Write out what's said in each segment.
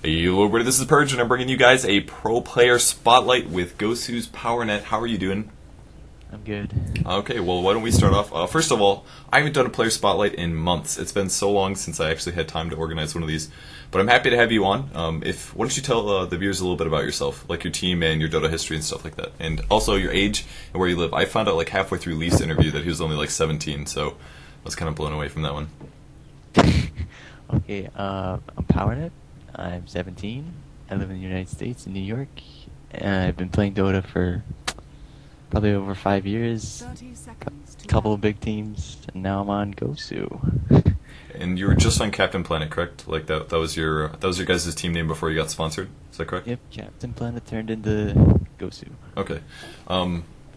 Hey, hello everybody, this is Purge, and I'm bringing you guys a pro player spotlight with Gosu's PowerNet. How are you doing? I'm good. Okay, well, why don't we start off? First of all, I haven't done a player spotlight in months. It's been so long since I actually had time to organize one of these. But I'm happy to have you on. Why don't you tell the viewers a little bit about yourself, like your team and your Dota history and stuff like that, and also your age and where you live. I found out like halfway through Leaf's interview that he was only like 17, so I was kind of blown away from that one. Okay, I'm PowerNet. I'm 17. I live in the United States, in New York. I've been playing Dota for probably over 5 years. A couple of big teams, and now I'm on Gosu. And you were just on Captain Planet, correct? Like that was your guys' team name before you got sponsored. Is that correct? Yep, Captain Planet turned into Gosu. Okay.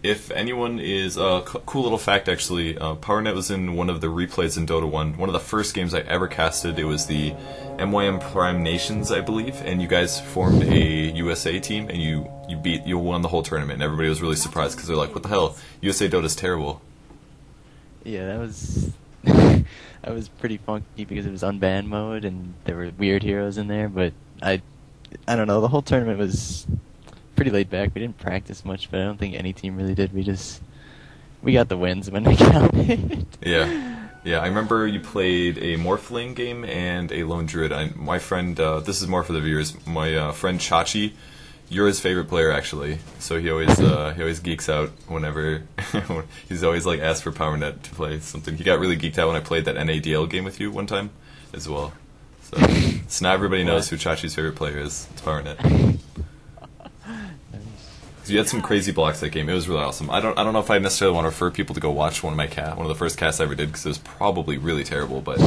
If anyone is cool little fact actually, PowerNet was in one of the replays in Dota 1. One of the first games I ever casted. It was the MYM Prime Nations, I believe, and you guys formed a USA team, and you won the whole tournament. And everybody was really surprised because they're like, "What the hell? USA Dota's terrible." Yeah, that was that was pretty funky because it was unbanned mode and there were weird heroes in there. But I don't know. The whole tournament was pretty laid back. We didn't practice much, but I don't think any team really did. We got the wins when they counted. Yeah. I remember you played a Morphling game and a Lone Druid. My friend, this is more for the viewers. My friend Chachi, you're his favorite player actually. So he always geeks out whenever he's always like asked for PowerNet to play something. He got really geeked out when I played that NADL game with you one time, as well. So now everybody knows who Chachi's favorite player is. It's PowerNet. You had some crazy blocks that game. It was really awesome. I don't know if I necessarily want to refer people to go watch one of the first casts I ever did, because it was probably really terrible. But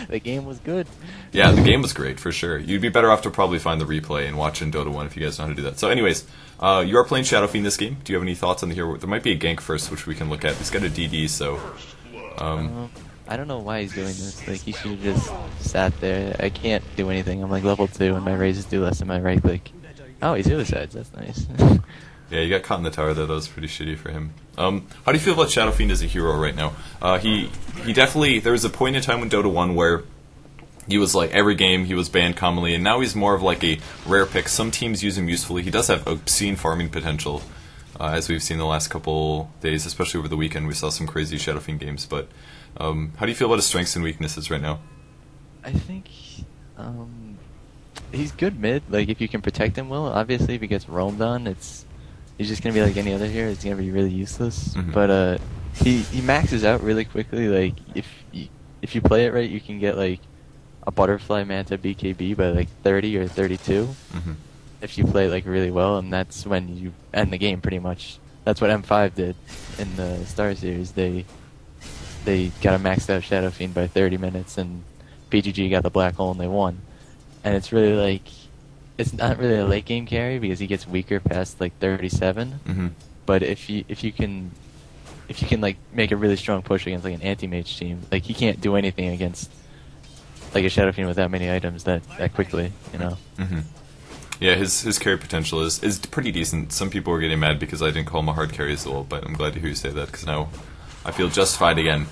the game was good. Yeah, the game was great for sure. You'd be better off to probably find the replay and watch in Dota 1 if you guys know how to do that. So, anyways, you are playing Shadow Fiend this game. Do you have any thoughts on the hero? There might be a gank first, which we can look at. He's got a DD, so. I don't know why he's doing this. Like, he should have just sat there. I can't do anything. I'm like level 2, and my raises do less than my right click. Oh, he suicides. That's nice. Yeah, you got caught in the tower there. That was pretty shitty for him. How do you feel about Shadow Fiend as a hero right now? He definitely. There was a point in time in Dota 1 where he was like every game he was banned commonly, and now he's more of like a rare pick. Some teams use him usefully. He does have obscene farming potential, as we've seen the last couple days, especially over the weekend. We saw some crazy Shadow Fiend games. But how do you feel about his strengths and weaknesses right now? I think he's good mid. Like, if you can protect him well. Obviously, if he gets roamed on, he's just gonna be like any other hero. It's gonna be really useless. Mm-hmm. But he maxes out really quickly. Like, if you play it right, you can get like a butterfly manta BKB by like 30 or 32. Mm-hmm. If you play it like really well, and that's when you end the game pretty much. That's what M5 did in the Star Series. They got a maxed out Shadow Fiend by 30 minutes, and PGG got the black hole and they won. And it's really like, it's not really a late game carry because he gets weaker past like 37. Mm-hmm. But if you can like make a really strong push against like an anti-mage team, like he can't do anything against like a Shadow Fiend with that many items that quickly, you know. Mm-hmm. Yeah, his carry potential is pretty decent. Some people were getting mad because I didn't call him a hard carry as well, but I'm glad to hear you say that, because now I feel justified again.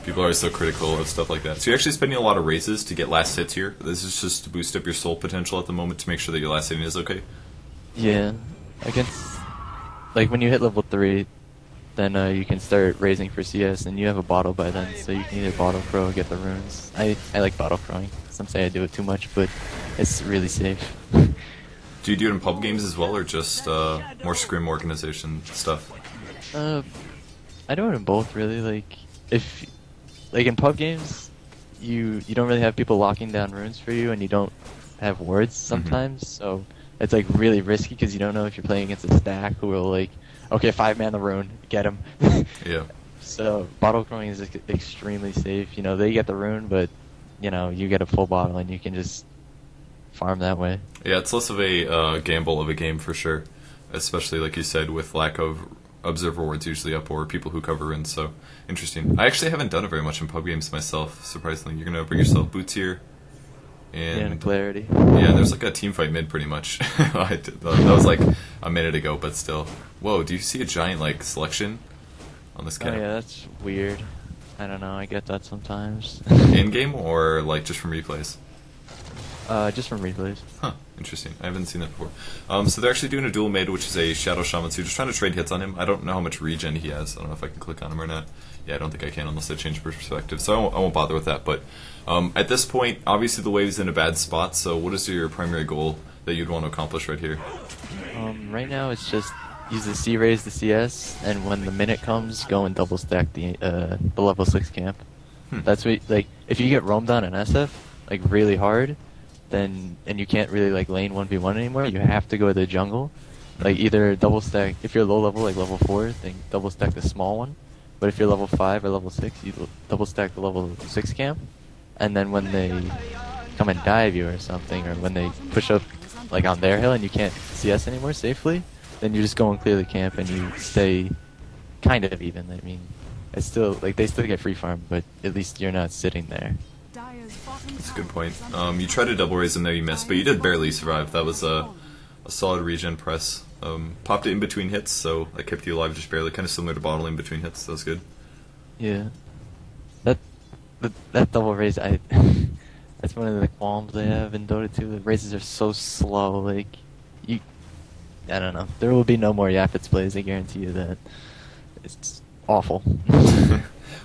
People are always so critical of stuff like that. So you're actually spending a lot of raises to get last hits here. This is just to boost up your soul potential at the moment to make sure that your last hitting is okay. Yeah, against like when you hit level 3, then you can start raising for CS, and you have a bottle by then, so you can either bottle crow or get the runes. I like bottle crowing. Some say I do it too much, but it's really safe. Do you do it in pub games as well, or just more scrim organization stuff? I do it in both, really. Like in pub games, you don't really have people locking down runes for you, and you don't have wards sometimes, so it's like really risky because you don't know if you're playing against a stack who will like, okay, 5-man the rune, get him. Yeah. So bottle crowing is extremely safe. You know, they get the rune, but you know, you get a full bottle and you can just farm that way. Yeah, it's less of a gamble of a game for sure, especially like you said, with lack of observer wards usually up, or people who cover runes. So interesting. I actually haven't done it very much in pub games myself, surprisingly. You're gonna bring yourself boots here, and clarity. Yeah, there's like a team fight mid pretty much. That was like a minute ago, but still. Whoa, do you see a giant like selection on this guy? Oh yeah, that's weird. I don't know, I get that sometimes. In game or like just from replays? Just from replays. Huh, interesting. I haven't seen that before. So they're actually doing a dual mid, which is a Shadow Shaman, so you're just trying to trade hits on him. I don't know how much regen he has. I don't know if I can click on him or not. Yeah, I don't think I can unless I change perspective, so I won't bother with that. But at this point, obviously the wave's in a bad spot, so what is your primary goal that you'd want to accomplish right here? Right now it's just use the C raise the CS, and when the minute comes, go and double stack the level 6 camp. That's what, like, if you get roamed on an SF, like, really hard, then, and you can't really, like, lane 1v1 anymore, you have to go to the jungle. Like, either double stack, if you're low level, like level 4, then double stack the small one. But if you're level 5 or level 6, you double stack the level 6 camp. And then when they come and dive you or something, or when they push up, like, on their hill and you can't CS anymore safely, then you just go and clear the camp and you stay kind of even. I mean, it's still, like, they still get free farm, but at least you're not sitting there. That's a good point. You tried to double raise him there, you missed, but you did barely survive. That was a solid regen press. Popped it in between hits, so that kept you alive just barely, kind of similar to bottle in between hits. That was good. Yeah. That double raise, that's one of the qualms they have in Dota 2. The raises are so slow, like, I don't know. There will be no more Yapits plays, I guarantee you that. It's awful.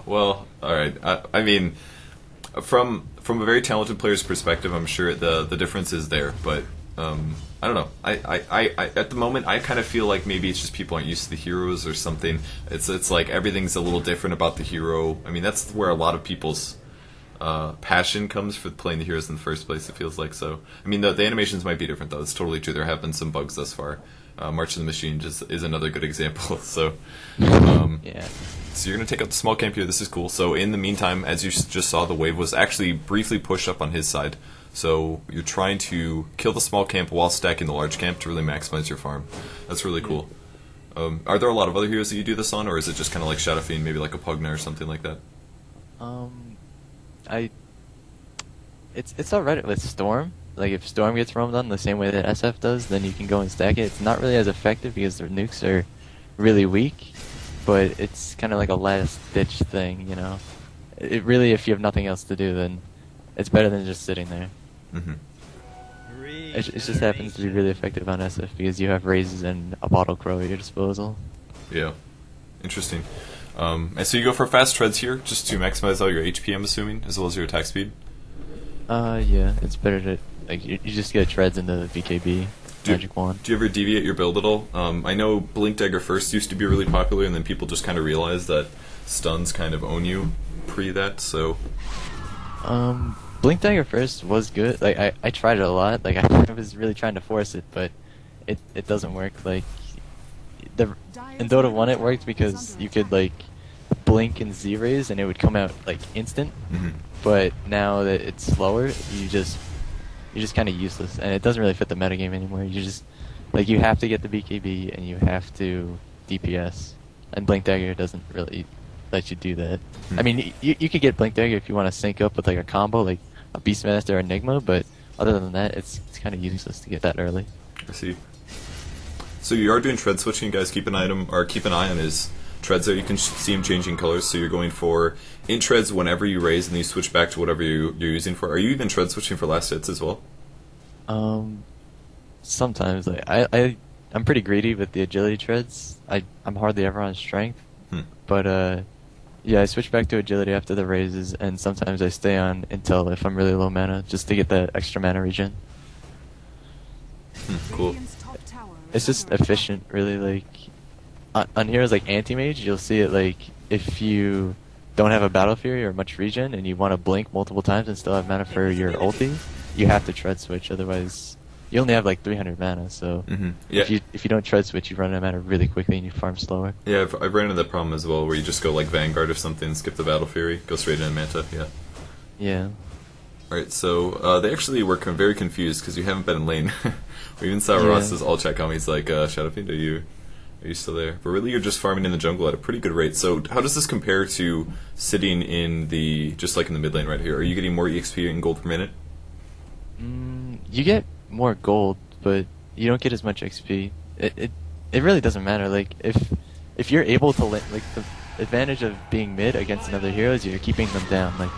Well, alright. I mean, from a very talented player's perspective, I'm sure the difference is there, but I don't know. I at the moment I kind of feel like maybe it's just people aren't used to the heroes or something. It's like everything's a little different about the hero. I mean, that's where a lot of people's passion comes for playing the heroes in the first place, it feels like. So I mean, the animations might be different though. It's totally true. There have been some bugs thus far. March of the Machine just is another good example. So Yeah. So you're going to take out the small camp here. This is cool. So in the meantime, as you just saw, the wave was actually briefly pushed up on his side. So you're trying to kill the small camp while stacking the large camp to really maximize your farm. That's really cool. Are there a lot of other heroes that you do this on, or is it just kind of like Shadow Fiend, maybe like a Pugna or something like that? It's alright with Storm. Like, if Storm gets roamed on the same way that SF does, then you can go and stack it. It's not really as effective because their nukes are really weak, but it's kind of like a last-ditch thing, you know? It really, if you have nothing else to do, then it's better than just sitting there. It just happens to be really effective on SF because you have raises and a bottle crow at your disposal. Yeah. Interesting. And so you go for fast treads here, just to maximize all your HP, I'm assuming, as well as your attack speed? Yeah, it's better to, like, you just get treads into the BKB, Magic Wand. Do you ever deviate your build at all? I know Blink Dagger First used to be really popular, and then people just kind of realized that stuns kind of own you pre that, so... Blink Dagger First was good. Like, I tried it a lot. Like, I was really trying to force it, but it doesn't work. Like, in Dota 1 it worked because you could, like, blink and Z-raise and it would come out, like, instant. But now that it's slower, you're just kind of useless, and it doesn't really fit the metagame anymore. You just, like, you have to get the BKB and you have to DPS, and Blink Dagger doesn't really let you do that. I mean, you could get Blink Dagger if you want to sync up with, like, a combo, like a Beastmaster or Enigma, but other than that, it's kind of useless to get that early. I see. So you are doing tread switching, guys. Keep an eye on his treads there. You can see him changing colors. So you're going for int treads whenever you raise, and then you switch back to whatever you're using for. Are you even tread switching for last hits as well? Sometimes. Like, I'm pretty greedy with the agility treads. I'm hardly ever on strength, but yeah, I switch back to agility after the raises, and sometimes I stay on intel if I'm really low mana, just to get that extra mana regen. Cool. It's just efficient, really. Like, on heroes like Anti-Mage, you'll see it, like, if you don't have a Battle Fury or much regen, and you want to blink multiple times and still have mana for your ulti, you have to tread switch, otherwise you only have like 300 mana, so Yeah. if you don't tread switch, you run out of mana really quickly and you farm slower. Yeah, I've ran into that problem as well, where you just go like Vanguard or something, skip the Battle Fury, go straight into Manta. Yeah. Alright, so they actually were very confused because you haven't been in lane. We even saw Ross's all chat comments like, Shadow Fiend, are you still there? But really, you're just farming in the jungle at a pretty good rate. So how does this compare to sitting in just like in the mid lane right here? Are you getting more EXP and gold per minute? You get more gold, but you don't get as much XP. It really doesn't matter. Like, if you're able to like, the advantage of being mid against another hero is you're keeping them down. Like,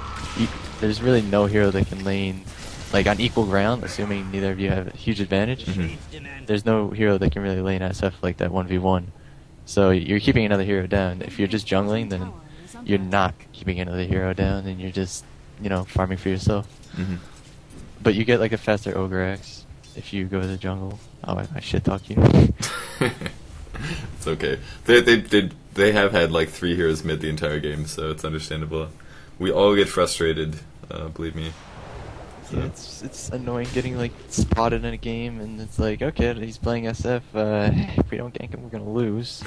there's really no hero that can lane like on equal ground, assuming neither of you have a huge advantage, there's no hero that can really lane SF like that 1v1. So you're keeping another hero down. If you're just jungling, then you're not keeping another hero down, and you're just, farming for yourself. But you get like a faster Ogre X if you go to the jungle. Oh, I shit talk you. It's okay. They have had like 3 heroes mid the entire game, so it's understandable. We all get frustrated, believe me. So. Yeah, it's annoying getting like spotted in a game, and it's like, okay, he's playing SF. If we don't gank him, we're gonna lose.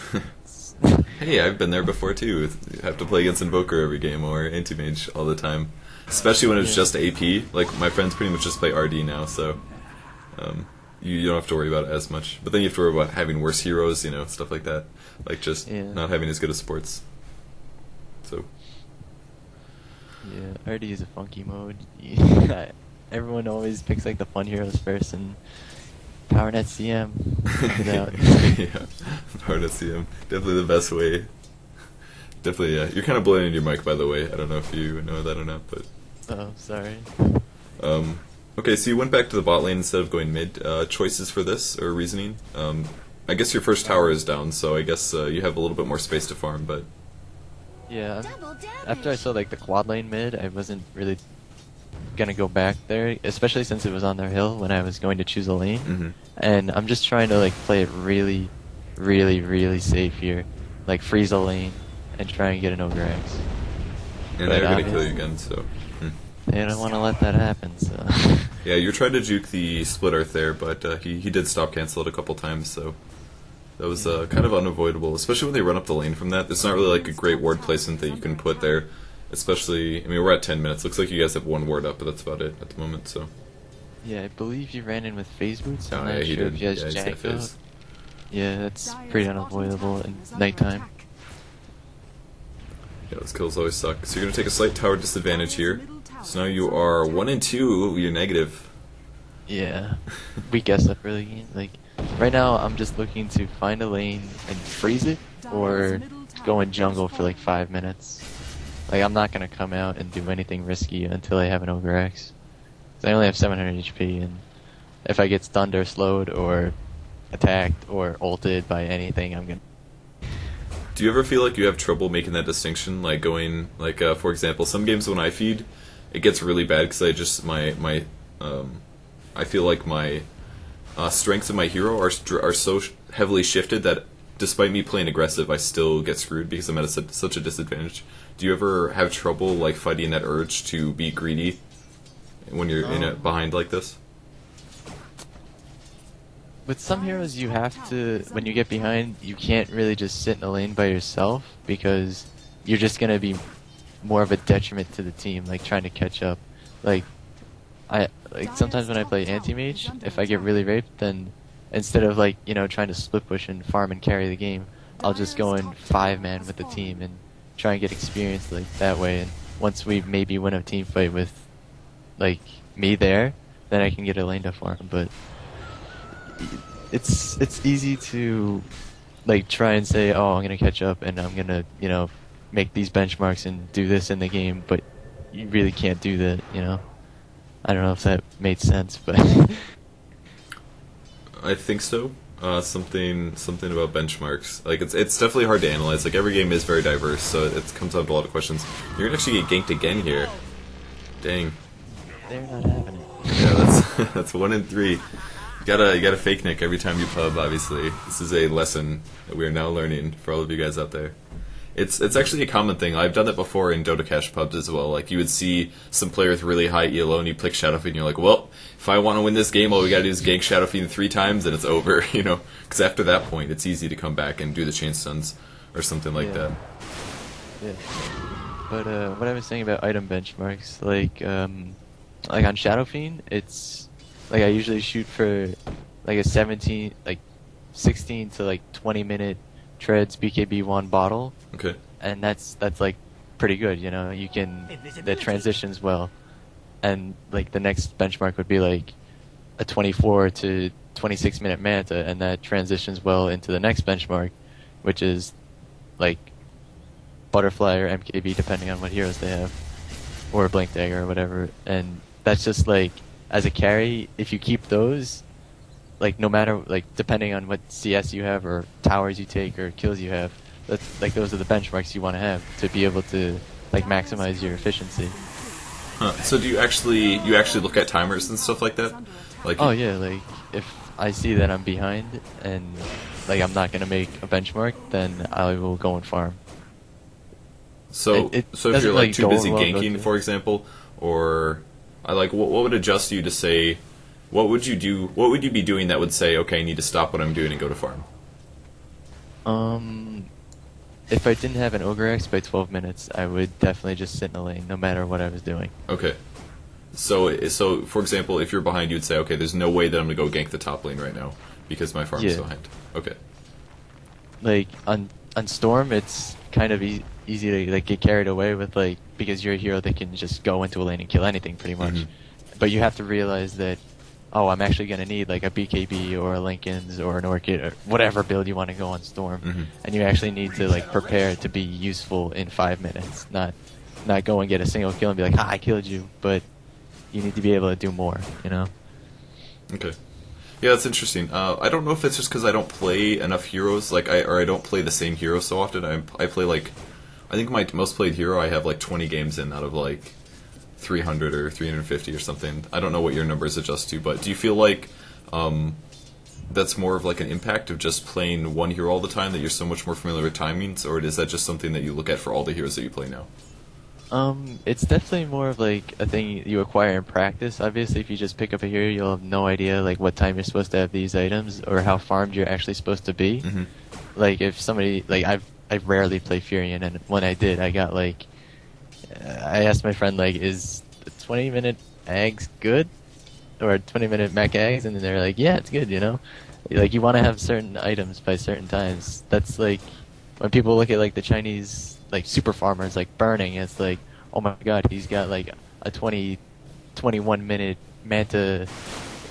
Hey, I've been there before too. You have to play against Invoker every game or Anti-Mage all the time, especially when it's just AP. Like my friends pretty much just play RD now, so you don't have to worry about it as much. But then you have to worry about having worse heroes, stuff like that. Like just not having as good as supports. So. Yeah, RD is a funky mode. Everyone always picks like the fun heroes first, and PowerNet CM comes out. Yeah, PowerNet CM, definitely the best way. Definitely, yeah. You're kind of blowing in your mic, by the way. I don't know if you know that or not, but. Oh, sorry. Okay, so you went back to the bot lane instead of going mid. Choices for this or reasoning? I guess your first tower is down, so I guess you have a little bit more space to farm, but. Yeah, after I saw like the quad lane mid, I wasn't really gonna go back there, especially since it was on their hill when I was going to choose a lane. And I'm just trying to like play it really, really, really safe here, like freeze a lane and try and get an Ogre X. And they're gonna kill you again, so. They don't want to let that happen, so. Yeah, you're trying to juke the split earth there, but he did stop cancel it a couple times, so. That was kind of unavoidable, especially when they run up the lane from that. There's not really like a great ward placement that you can put there, especially. I mean, we're at 10 minutes. Looks like you guys have 1 ward up, but that's about it at the moment. So. Yeah, I believe you ran in with phase boots. I'm yeah, not he sure did. if you guys jacked out. Yeah, that's pretty unavoidable in nighttime. Yeah, those kills always suck. So you're gonna take a slight tower disadvantage here. So now you are 1 and 2. You're negative. Yeah, weak SF really. Like. Right now, I'm just looking to find a lane and freeze it, or go in jungle for like 5 minutes. Like, I'm not gonna come out and do anything risky until I have an Ogre X. I only have 700 HP, and if I get stunned or slowed or attacked or ulted by anything, I'm gonna... Do you ever feel like you have trouble making that distinction? Like going, like, for example, some games when I feed, it gets really bad because I just, I feel like my... strengths of my hero are so heavily shifted that despite me playing aggressive, I still get screwed because I'm at such a disadvantage. Do you ever have trouble like fighting that urge to be greedy when you're behind like this? With some heroes, you have to, when you get behind, you can't really just sit in a lane by yourself because you're just going to be more of a detriment to the team, like trying to catch up. Like sometimes when I play anti-mage, if I get really raped, then instead of like, trying to split push and farm and carry the game, I'll just go in 5-man with the team and try and get experience like that way. And once we maybe win a team fight with like me there, then I can get a lane to farm. But it's easy to like try and say, oh, I'm gonna catch up and I'm gonna make these benchmarks and do this in the game, but you really can't do that. I don't know if that made sense, but I think so. Something about benchmarks. Like it's definitely hard to analyze. Like every game is very diverse, so it comes down to a lot of questions. You're gonna actually get ganked again here. Dang. They're not having it. Yeah, that's 1 in 3. You gotta fake nick every time you pub. Obviously, this is a lesson that we are now learning for all of you guys out there. It's actually a common thing. I've done it before in Dota Cash pubs as well. Like you would see some player with really high ELO and you click Shadow Fiend and you're like, well, if I want to win this game, all we gotta do is gank Shadow Fiend 3 times and it's over, Because after that point, it's easy to come back and do the chain stuns or something like that. Yeah. But what I was saying about item benchmarks, like on Shadow Fiend, it's like I usually shoot for like a 16 to like 20 minute treads BKB1 bottle. Okay. And that's like pretty good, you can, that transitions well. And like the next benchmark would be like a 24 to 26 minute Manta, and that transitions well into the next benchmark, which is like Butterfly or MKB depending on what heroes they have, or Blink Dagger or whatever. And that's just like as a carry, if you keep those, like no matter like depending on what CS you have or towers you take or kills you have, that's like those are the benchmarks you want to have to be able to like maximize your efficiency. Huh. So do you actually look at timers and stuff like that? Like Oh yeah, like if I see that I'm behind and like I'm not gonna make a benchmark, then I will go and farm. so it so if doesn't you're like really too go busy well, ganking, but- for example, or I like what would adjust you to say what would you do? What would you be doing that would say, okay, I need to stop what I'm doing and go to farm? If I didn't have an Ogre X by 12 minutes, I would definitely just sit in the lane, no matter what I was doing. Okay. So for example, if you're behind, you'd say, okay, there's no way that I'm gonna go gank the top lane right now because my farm's Yeah. behind. Okay. Like on Storm, it's kind of easy to like get carried away with like because you're a hero that can just go into a lane and kill anything pretty much. Mhm. But you have to realize that I'm actually gonna need like a BKB or a Linken's or an Orchid or whatever build you want to go on Storm, Mhm. and you actually need to like prepare to be useful in 5 minutes, not go and get a single kill and be like, I killed you, but you need to be able to do more, you know? Okay. Yeah, that's interesting. I don't know if it's just because I don't play enough heroes, like I don't play the same hero so often. I play like, I think my most played hero I have like 20 games in out of like 300 or 350 or something. I don't know what your numbers adjust to, but do you feel like that's more of like an impact of just playing one hero all the time, that you're so much more familiar with timings, or is that just something that you look at for all the heroes that you play now? It's definitely more of like a thing you acquire in practice. Obviously, if you just pick up a hero, you'll have no idea like what time you're supposed to have these items or how farmed you're actually supposed to be. Mm-hmm. Like if somebody like I rarely play Furion, and when I did, I got like I asked my friend like, is the 20-minute Ags good or 20-minute Mech Ags, and then they're like, yeah, it's good, you know. Like you want to have certain items by certain times. That's like when people look at like the Chinese like super farmers like burning, it's like, oh my god, he's got like a 21-minute Manta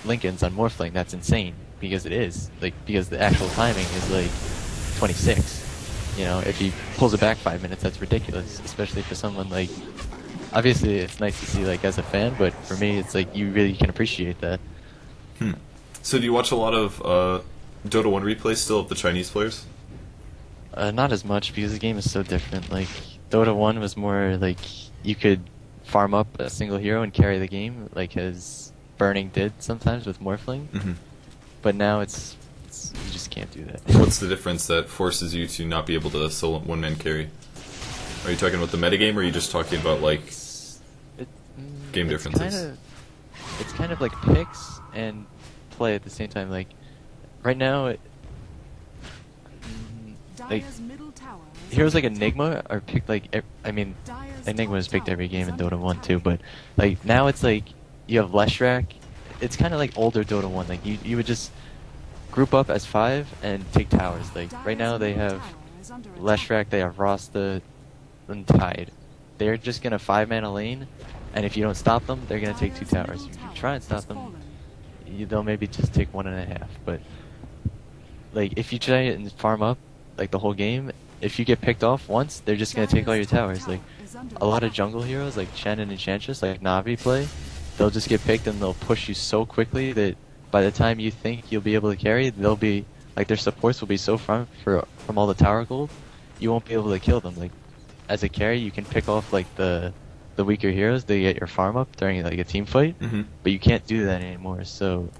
Lincolns on Morphling. That's insane, because it is like because the actual timing is like 26. You know, if he pulls it back 5 minutes, that's ridiculous, especially for someone like. Obviously, it's nice to see like as a fan, but for me, it's like you really can appreciate that. So do you watch a lot of Dota 1 replays still of the Chinese players? Not as much, because the game is so different. Like Dota 1 was more like you could farm up a single hero and carry the game, like as Burning did sometimes with Morphling. Mm-hmm. But now it's you just can't do that. What's the difference that forces you to not be able to solo one-man carry? Are you talking about the metagame, or are you just talking about like game differences? It's kind of like picks and play at the same time. Like right now, like heroes like Enigma are picked like Enigma is picked every game in Dota 1 too, but like now it's like you have Leshrac. It's kind of like older Dota 1. Like you would just group up as 5 and take towers. Like right now they have Leshrac, they have Rasta, and Tide. They're just gonna 5-man lane, and if you don't stop them, they're gonna take 2 towers. If you try and stop them, they'll maybe just take 1.5. But like if you try and farm up like the whole game, if you get picked off once, they're just gonna take all your towers. Like a lot of jungle heroes like Shen and Enchantress, like Navi play, they'll just get picked and they'll push you so quickly that by the time you think you'll be able to carry, they'll be like their supports will be so from all the tower gold, you won't be able to kill them. Like as a carry, you can pick off like the weaker heroes to get your farm up during like a team fight, but you can't do that anymore. So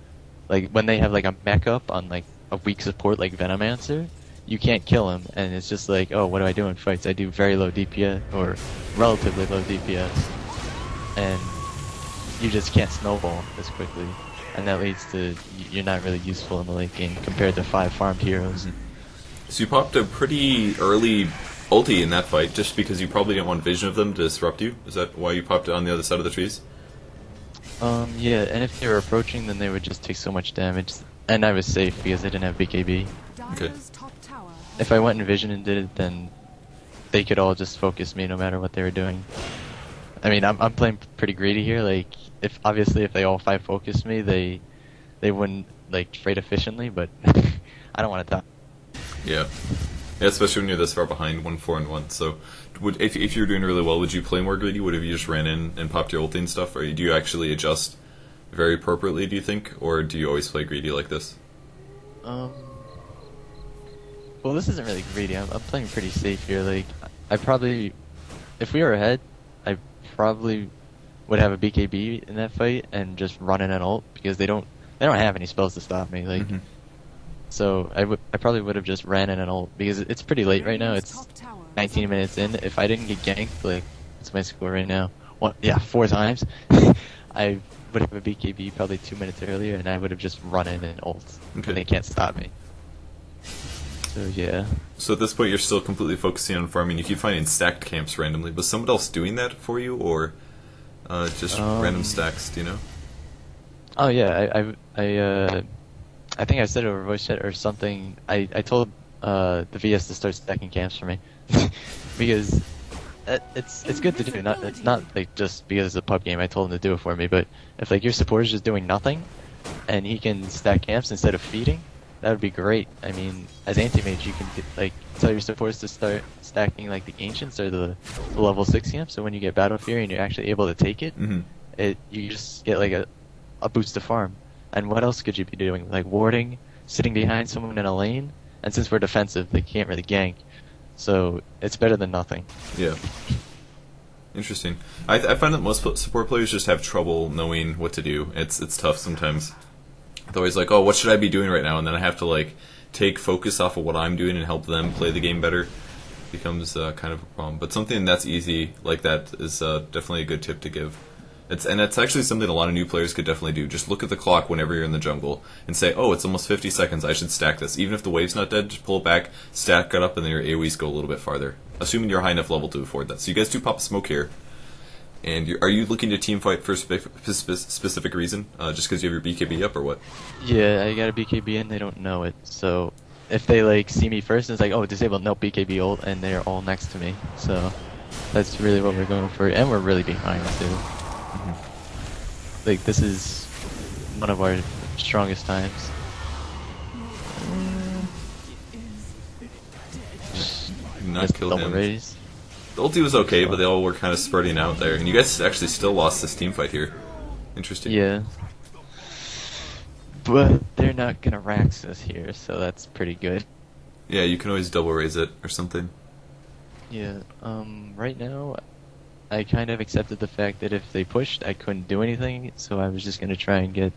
like when they have like a mech up on like a weak support like Venomancer, you can't kill him, and it's just like, oh, what do I do in fights? I do very low DPS or relatively low DPS, and you just can't snowball as quickly, and that leads to you're not really useful in the late game compared to 5 farmed heroes. So you popped a pretty early ulti in that fight, just because you probably didn't want vision of them to disrupt you. Is that why you popped it on the other side of the trees? Yeah, and if they were approaching, then they would just take so much damage, and I was safe because I didn't have BKB. Okay. If I went in vision and did it, then they could all just focus me no matter what they were doing. I mean, I'm playing pretty greedy here. Like, if they all 5 focused me, they wouldn't like trade efficiently. But I don't want to die. Yeah, especially when you're this far behind, 1-4-1. So, if you were doing really well, would you play more greedy? Would have you just ran in and popped your ulti and stuff, or do you actually adjust very appropriately, do you think? Or do you always play greedy like this? Well, this isn't really greedy. I'm playing pretty safe here. Like, I probably, if we were ahead, I probably would have a BKB in that fight and just run in an ult because they don't have any spells to stop me. Like, so I probably would have just ran in an ult because it's pretty late right now. It's 19 minutes in. If I didn't get ganked, like, what's my score right now? 4 times. I would have a BKB probably 2 minutes earlier, and I would have just run in and ult. Okay. And they can't stop me. So yeah. So at this point, you're still completely focusing on farming. You keep finding stacked camps randomly. Was someone else doing that for you, or just random stacks? Do you know? Oh yeah, I think I said it over voice chat or something. I told the VS to start stacking camps for me because it's good to do. It's not like just because it's a pub game. I told him to do it for me, but if like your support is just doing nothing and he can stack camps instead of feeding, that would be great. I mean, as anti-mage, you can like tell your supports to start stacking like the ancients or the level 6 camps. So when you get battle fury and you're actually able to take it, you just get like a boost to farm. And what else could you be doing? Like warding, sitting behind someone in a lane, and since we're defensive, they can't really gank. So it's better than nothing. Yeah. Interesting. I find that most support players just have trouble knowing what to do. It's tough sometimes. They're always like, oh, what should I be doing right now? And then I have to like take focus off of what I'm doing and help them play the game better. Becomes kind of a problem. But something that's easy like that is definitely a good tip to give. It's actually something a lot of new players could definitely do. Just look at the clock whenever you're in the jungle and say, oh, it's almost 50 seconds, I should stack this. Even if the wave's not dead, just pull it back, stack it up, and then your AoEs go a little bit farther. Assuming you're high enough level to afford that. So you guys do pop a smoke here. And are you looking to team fight for a specific reason? Just because you have your BKB up or what? Yeah, I got a BKB and they don't know it. So if they like see me first and it's like, oh, disable, no BKB ult, and they're all next to me. So that's really what we're going for. And we're really behind too. Like, this is one of our strongest times. Not kill him. Raise. The ulti was okay, but they all were kind of spreading out there. And you guys actually still lost this team fight here. Interesting. Yeah. But they're not gonna Rax us here, so that's pretty good. Yeah, you can always double raise it or something. Yeah, right now, I kind of accepted the fact that if they pushed, I couldn't do anything, so I was just gonna try and get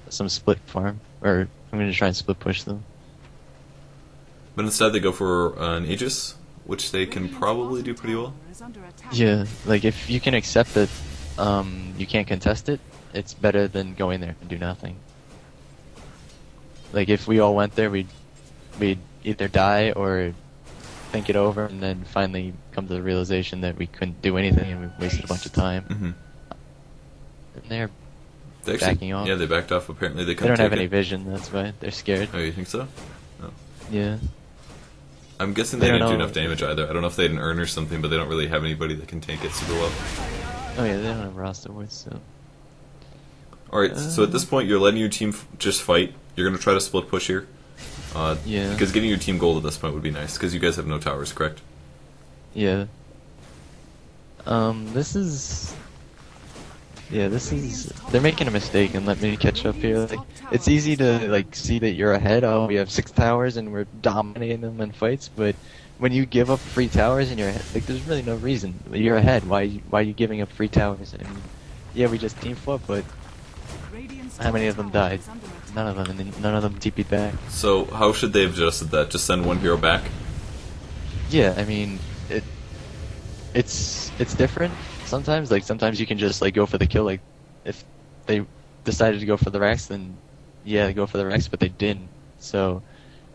some split farm, or I'm gonna try and split push them. But instead they go for an Aegis, which they can probably do pretty well. Yeah, like if you can accept that you can't contest it, it's better than going there and do nothing. Like if we all went there, we'd either die or think it over and then finally come to the realization that we couldn't do anything and we wasted a bunch of time. And they're backing off. Yeah, they backed off. Apparently they don't have any vision, that's why. They're scared. Oh, you think so? Oh. Yeah. I'm guessing they didn't do enough damage either. I don't know if they had an Urn or something, but they don't really have anybody that can tank it super well. Oh yeah, they don't have roster words, so... Alright, so at this point you're letting your team just fight. You're going to try to split push here. Yeah. Because getting your team gold at this point would be nice, because you guys have no towers, correct? Yeah. This is... They're making a mistake and let me catch up here. Like, it's easy to like see that you're ahead. Oh, we have 6 towers and we're dominating them in fights. But when you give up free towers and you're ahead, like, there's really no reason. You're ahead. Why are you giving up free towers? I mean, yeah, we just team fought, but how many of them died? None of them, and none of them TP'd back. So how should they have adjusted that? Just send one hero back? Yeah, I mean, it's different. Sometimes, like, sometimes you can just, like, go for the kill, like, if they decided to go for the Rex, then, yeah, they go for the Rex, but they didn't. So,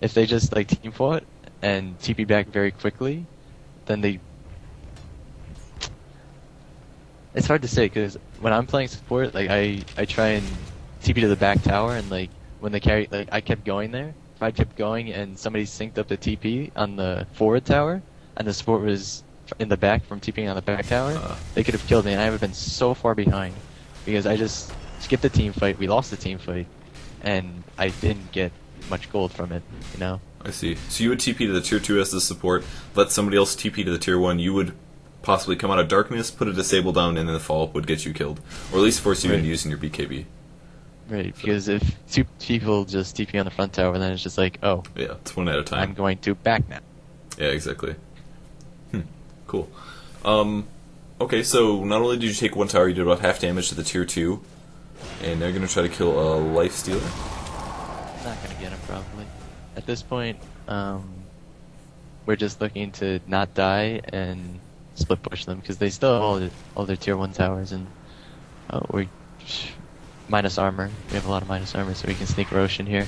if they just, like, team fought and TP back very quickly, then they... It's hard to say, because when I'm playing support, like, I try and TP to the back tower, and, like, when they carry, like, I kept going there. If I kept going and somebody synced up the TP on the forward tower, and the support was in the back from TPing on the back tower, they could have killed me, and I would have been so far behind because I just skipped the team fight. We lost the team fight, and I didn't get much gold from it, you know? I see. So you would TP to the tier 2 as the support, let somebody else TP to the tier 1, you would possibly come out of darkness, put a disable down, and then the follow-up would get you killed. Or at least force you into using your BKB. Right, because if two people just TP on the front tower, then it's just like, oh, Yeah, it's one at a time. I'm going to back now. Yeah, exactly. Cool. Okay, so not only did you take one tower, you did about half damage to the tier 2, and they're going to try to kill a life stealer. Not going to get him, probably. At this point, we're just looking to not die and split push them, because they still have all their tier 1 towers, and we're minus armor. We have a lot of minus armor, so we can sneak Rosh in here.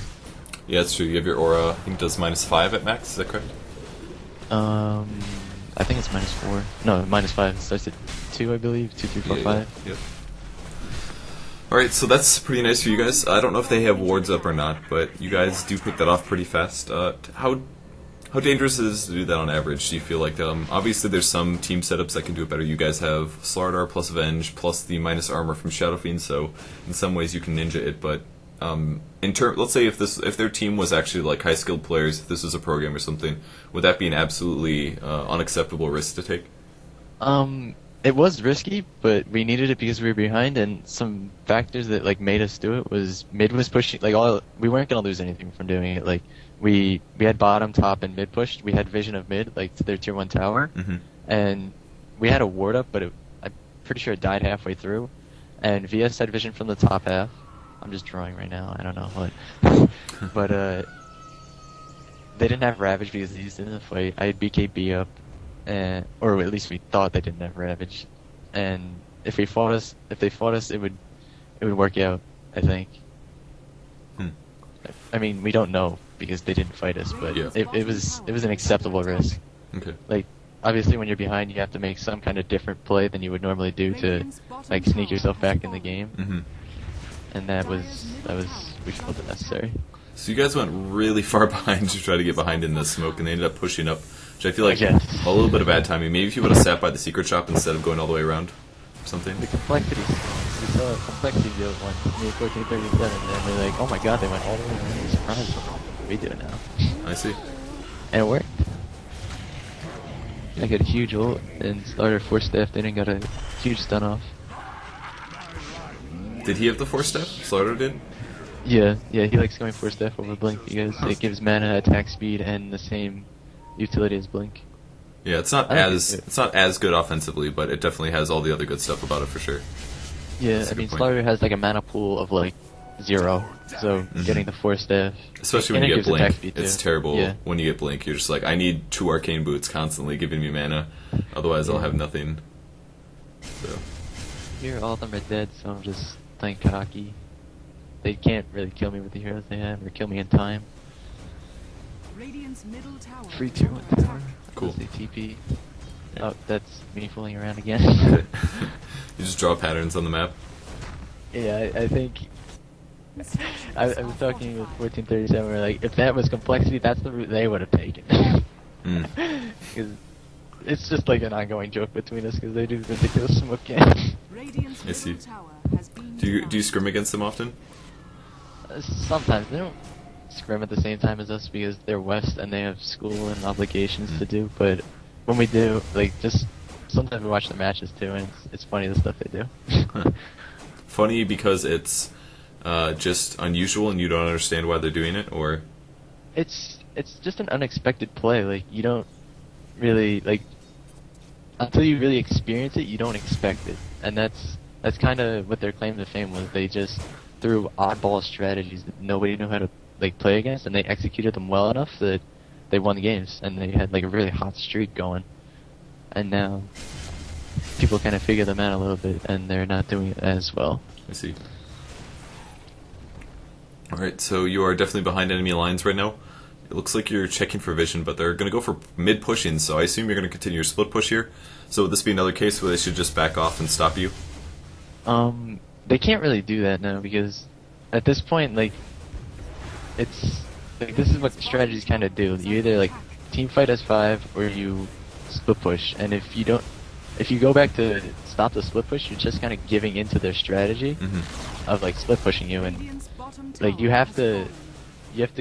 Yeah, that's true. You have your aura, I think it does -5 at max, is that correct? I think it's -4. No, -5. It starts at 2, I believe. 2, 3, 4, 5. Yep. Alright, so that's pretty nice for you guys. I don't know if they have wards up or not, but you guys do pick that off pretty fast. How dangerous is it to do that on average? Do you feel like, obviously there's some team setups that can do it better. You guys have Slardar plus Avenge plus the minus armor from Shadow Fiend, so in some ways you can ninja it, but let's say if their team was actually like high skilled players, if this was a program or something, would that be an absolutely unacceptable risk to take? It was risky, but we needed it because we were behind, and some factors that like made us do it was mid was pushing. Like we weren't gonna lose anything from doing it. Like we had bottom, top, and mid pushed. We had vision of mid, like to their tier 1 tower, and we had a ward up, but I'm pretty sure it died halfway through. And VS had vision from the top half. I'm just drawing right now. I don't know what, but they didn't have Ravage because they used it in the fight. I had BKB up, or at least we thought they didn't have Ravage. And if they fought us, it would work out. I think. I mean, we don't know because they didn't fight us, but Yeah. it was an acceptable risk. Okay. Like obviously, when you're behind, you have to make some kind of different play than you would normally do to like sneak yourself back in the game. And that was we felt it necessary. So you guys went really far behind to try to get behind in the smoke, and they ended up pushing up, which I feel like Yes. a little bit of bad timing. Maybe if you would have sat by the secret shop instead of going all the way around, or something. The complexity. We saw a complexity deal at once. Me 1437, and we're like, oh my god, they went all the way around. We're surprised. We do it now. I see. And it worked. I got a huge ult, and starter force staffed in and got a huge stun off. Did he have the 4-step? Slardar did? Yeah, he likes going force staff over blink because it gives mana, attack speed, and the same utility as blink. Yeah, it's not as good offensively, but it definitely has all the other good stuff about it for sure. Yeah, That's a I mean, good point. Starter has like a mana pool of like 0, so getting the force staff. Especially and when it you get gives attack blink, speed, it's too. terrible. Yeah. When you get blink, you're just like, I need 2 arcane boots constantly giving me mana, otherwise I'll have nothing. So. Here, all of them are dead, so I'm just playing cocky. They can't really kill me with the heroes they have, or kill me in time. Free 2 1 tower. Cool. They TP. Oh, that's me fooling around again. You just draw patterns on the map. Yeah, I think I was talking with 1437. We're like, if that was complexity, that's the route they would have taken. Because it's just like an ongoing joke between us because they do ridiculous smoke games. I see. Do you scrim against them often? Sometimes they don't scrim at the same time as us because they're West and they have school and obligations to do. But when we do, like, just sometimes we watch the matches too, and it's funny the stuff they do. Funny because it's just unusual and you don't understand why they're doing it, or It's just an unexpected play. Like you don't really like until you really experience it, you don't expect it, and that's kind of what their claim to fame was. They just threw oddball strategies that nobody knew how to like play against, and they executed them well enough that they won the games, and they had like a really hot streak going. And now people kind of figure them out a little bit, and they're not doing it as well. I see. Alright, so you are definitely behind enemy lines right now. It looks like you're checking for vision, but they're going to go for mid pushing, so I assume you're going to continue your split push here. So would this be another case where they should just back off and stop you? They can't really do that now because at this point, like, it's like this is what the strategies kind of do. You either like team fight S5 or you split push, and if you go back to stop the split push, you're just kind of giving into their strategy of like split pushing you, and like you have to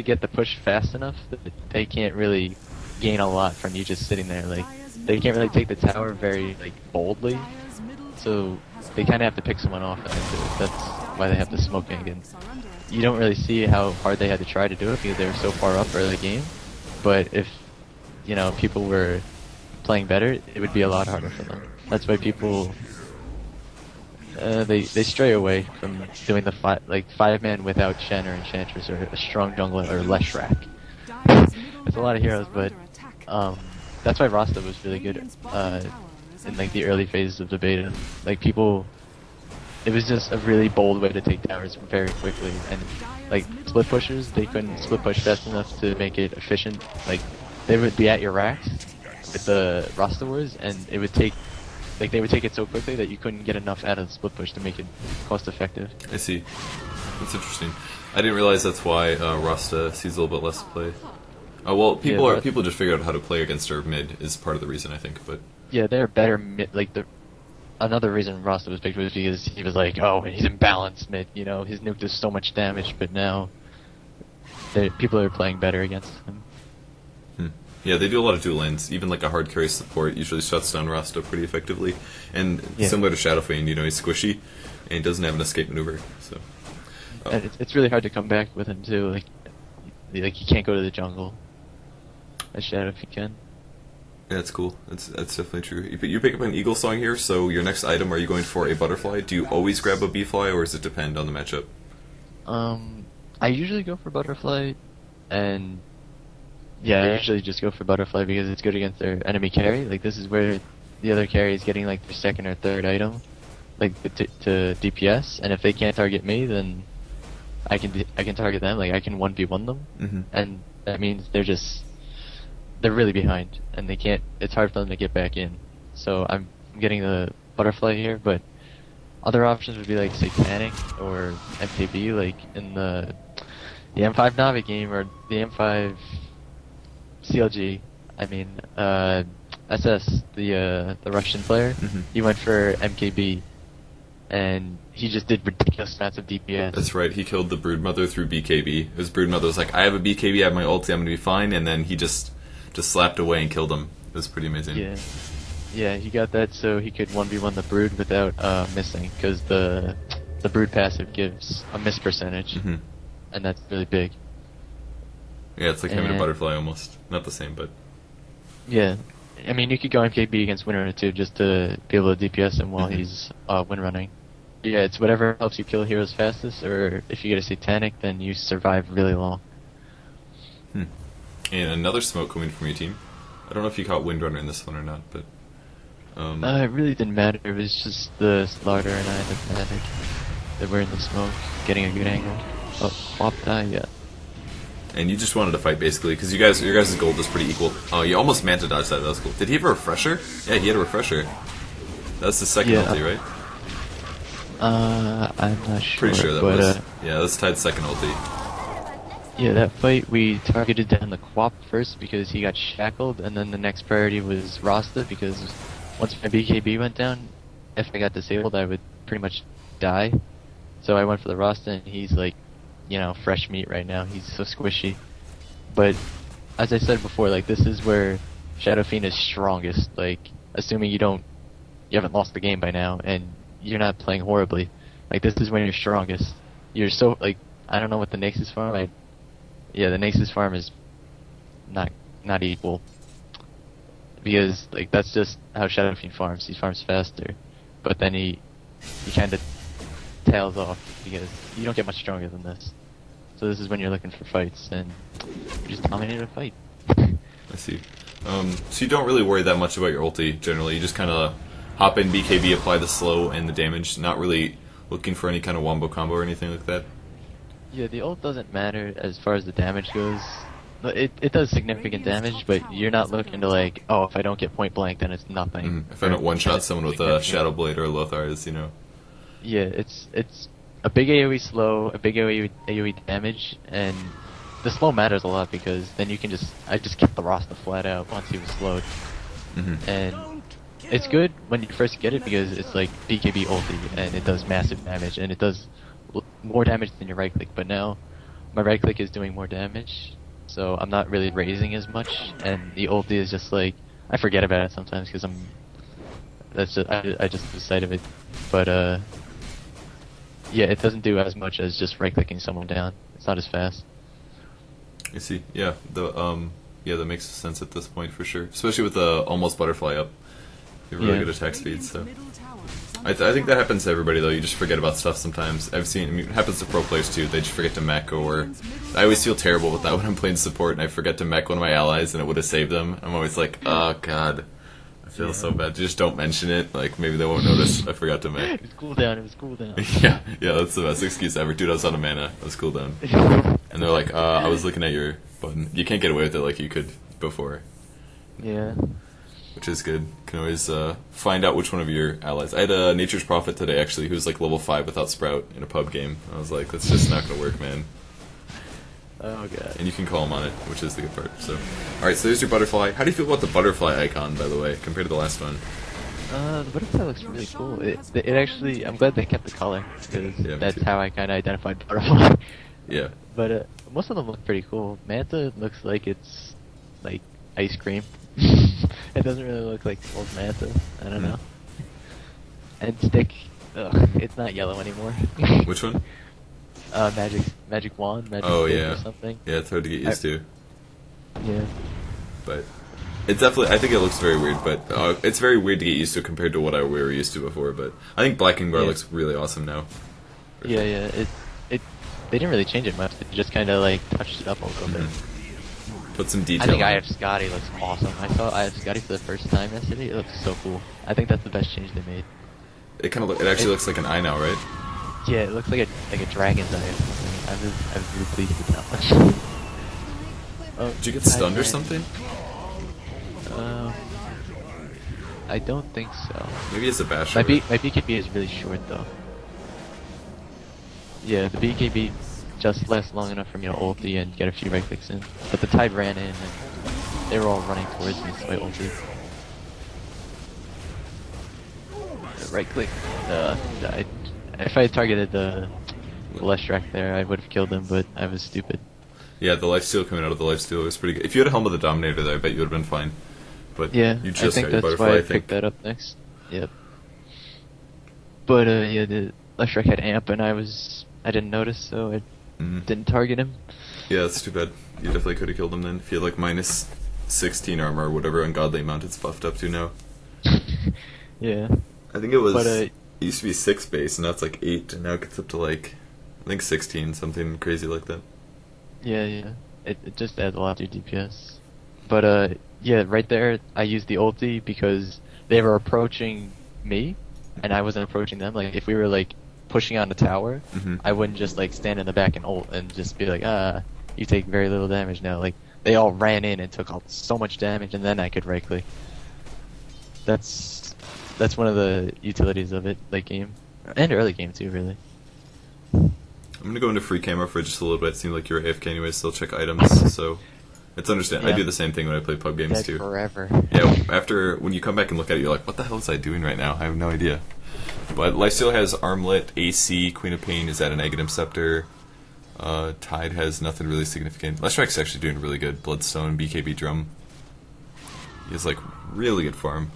get the push fast enough that they can't really gain a lot from you just sitting there. Like they can't really take the tower very like boldly, so they kind of have to pick someone off. And that's why they have the smoking, and you don't really see how hard they had to try to do it because they were so far up early game. But if people were playing better, it would be a lot harder for them. That's why people they stray away from doing the 5-man without Shen or Enchantress or a strong jungler or Leshrac. There's a lot of heroes, but that's why Rasta was really good in like the early phases of the beta. Like people, it was just a really bold way to take towers very quickly, and like split pushers, they couldn't split push fast enough to make it efficient. Like they would be at your racks with the Rasta wards, and it would take they would take it so quickly that you couldn't get enough out of the split push to make it cost effective. I see. That's interesting. I didn't realize that's why Rasta sees a little bit less play. Well, people just figured out how to play against her mid is part of the reason, I think. But yeah, they're better mid. Like another reason Rasta was picked was because he was like, oh, he's imbalanced mid. His nuke does so much damage, but now people are playing better against him. Yeah, they do a lot of dual lanes. Even like a hard carry support usually shuts down Rasta pretty effectively. And similar to Shadow Fiend, he's squishy and he doesn't have an escape maneuver. So and it's really hard to come back with him too. Like you can't go to the jungle as Shadow Fiend can. Yeah, that's cool. That's definitely true. But you pick up an Eagle Song here, so your next item, are you going for a Butterfly? Do you always grab a Bee Fly, or does it depend on the matchup? I usually go for Butterfly, and yeah, I usually just go for Butterfly because it's good against their enemy carry. Like this is where the other carry is getting like their second or third item, like to DPS, and if they can't target me, then I can target them. Like I can 1v1 them, and that means they're really behind, and they can't. It's hard for them to get back in. So I'm getting the Butterfly here, but other options would be like Satanic or MKB, like in the M5 Navi game or the M5 CLG. I mean SS, the Russian player. He went for MKB, and he just did ridiculous amounts of DPS. That's right. He killed the Broodmother through BKB. His Broodmother was like, I have a BKB, I have my ulti, I'm gonna be fine, and then he just slapped away and killed him. It was pretty amazing. Yeah, he got that so he could 1v1 the Brood without missing, because the Brood passive gives a miss percentage, and that's really big. Yeah, it's like having a Butterfly almost. Not the same, but... Yeah. I mean, you could go MKB against Windrunner too, just to be able to DPS him while he's windrunning. Yeah, it's whatever helps you kill heroes fastest, or if you get a Satanic, then you survive really long. And another smoke coming from your team. I don't know if you caught Windrunner in this one or not, but... it really didn't matter. It was just the Slaughter and I that mattered. They were in the smoke, getting a good angle. Oh, flop die, yeah. And you just wanted to fight, basically, because your guys' gold was pretty equal. Oh, you almost Manta dodged that. That was cool. Did he have a refresher? Yeah, he had a refresher. That's the second ulti, right? I'm not sure. Pretty sure that was. Yeah, that's Tide's second ulti. Yeah, that fight, we targeted down the Quap first because he got shackled, and then the next priority was Rasta, because once my BKB went down, if I got disabled, I would pretty much die. So I went for the Rasta, and he's like, fresh meat right now. He's so squishy. But, as I said before, like, this is where Shadow Fiend is strongest. Like, assuming you haven't lost the game by now, and you're not playing horribly. Like, this is when you're strongest. You're so, like, I don't know what the Naxus farm, the Naxus farm is not equal. Because, like, that's just how Shadow Fiend farms. He farms faster. But then he kind of tails off, because you don't get much stronger than this. So this is when you're looking for fights, and you just dominate a fight. I see. So you don't really worry that much about your ulti, generally. You just kind of hop in BKB, apply the slow and the damage, not really looking for any kind of wombo combo or anything like that? Yeah, the ult doesn't matter as far as the damage goes. It does significant damage, but you're not looking to like, oh, if I don't get point blank, then it's nothing. If I don't one-shot someone with a Shadow Blade or a Lothar, Yeah, it's a big AoE slow, a big AoE damage, and the slow matters a lot because then you can I just kept the Rasta flat out once he was slowed. And it's good when you first get it because it's like BKB ulti, and it does massive damage, and it does more damage than your right click, but now my right click is doing more damage, so I'm not really raising as much, and the ulti is just like, I forget about it sometimes because I just lose sight of it, but Yeah, it doesn't do as much as just right-clicking someone down. It's not as fast. I see. Yeah, yeah, that makes sense at this point for sure. Especially with the almost butterfly up. You have really Yeah. good attack speed, so. I think that happens to everybody though. You just forget about stuff sometimes. I've seen, I mean, it happens to pro players too. They just forget to mech, or I always feel terrible with that when I'm playing support and I forget to mech one of my allies and it would have saved them. I'm always like, oh god, I feel so bad. Just don't mention it. Like maybe they won't notice I forgot to mech. It was cooldown. It was cooldown. Yeah, that's the best excuse ever. Dude, I was out of mana. I was cooldown. And they're like, I was looking at your button. You can't get away with it like you could before. Yeah. Which is good. You can always find out which one of your allies. I had a Nature's Prophet today, actually, who's like level 5 without Sprout in a pub game. I was like, that's just not going to work, man. Oh, God. And you can call him on it, which is the good part. So, alright, so there's your butterfly. How do you feel about the butterfly icon, by the way, compared to the last one? The butterfly looks really cool. It actually, I'm glad they kept the color, because Yeah, me that's too. how I kind of identified butterfly. Yeah. But most of them look pretty cool. Manta looks like it's like ice cream. It doesn't really look like old Manta. I don't know. And Stick, it's not yellow anymore. Which one? Magic Wand, Magic Oh, Stick yeah. or something. Yeah, it's hard to get used to. Yeah. But it's definitely, I think it looks very weird, but it's very weird to get used to compared to what we were used to before. But I think Black and Bar Yeah. looks really awesome now. For Yeah, sure. yeah. They didn't really change it much. They just kind of like touched it up a little bit. Put some detail I think in I it. Have Scotty looks awesome. I saw I Have Scotty for the first time yesterday. It looks so cool. I think that's the best change they made. It kind of it actually looks like an eye now, right? Yeah, it looks like a dragon's eye or something. I was really pleased with that one. Oh, Did you get stunned or something? I don't think so. Maybe it's a bash. My BKB is really short though. Yeah, the BKB just lasts long enough for me to ulti and get a few right clicks in. But the Tide ran in and they were all running towards me, so I ulted. Right click, died. If I had targeted the Leshrac there, I would have killed him, but I was stupid. Yeah, the lifesteal coming out of the lifesteal was pretty good. If you had a Helm of the Dominator there, I bet you would have been fine. But Yeah, you I just think got your that's butterfly, why I I think. picked that up next. Yep. But yeah, the Leshrac had amp and I didn't notice, so I didn't target him. Yeah, that's too bad. You definitely could have killed him then. If you had like minus 16 armor or whatever ungodly amount it's buffed up to now. Yeah. I think it was. But, it used to be 6 base, and now it's like 8, and now it gets up to like, I think 16, something crazy like that. Yeah, yeah. It just adds a lot to your DPS. But yeah, right there, I used the ulti because they were approaching me, and I wasn't approaching them. Like, if we were, like, pushing on the tower, I wouldn't just, like, stand in the back and ult and just be like, you take very little damage now. Like, they all ran in and took so much damage, and then I could right-click. That's one of the utilities of it, late game. And early game, too, really. I'm gonna go into free camera for just a little bit. It seemed like you were AFK anyway, still check items, so it's understandable. Yeah. I do the same thing when I play pub games Dead too. forever. Yeah, after, when you come back and look at it, you're like, what the hell is I doing right now? I have no idea. But Lifesteal has Armlet, AC, Queen of Pain is at an Aghanim Scepter. Tide has nothing really significant. Leshrac's actually doing really good. Bloodstone, BKB Drum. He has like really good farm.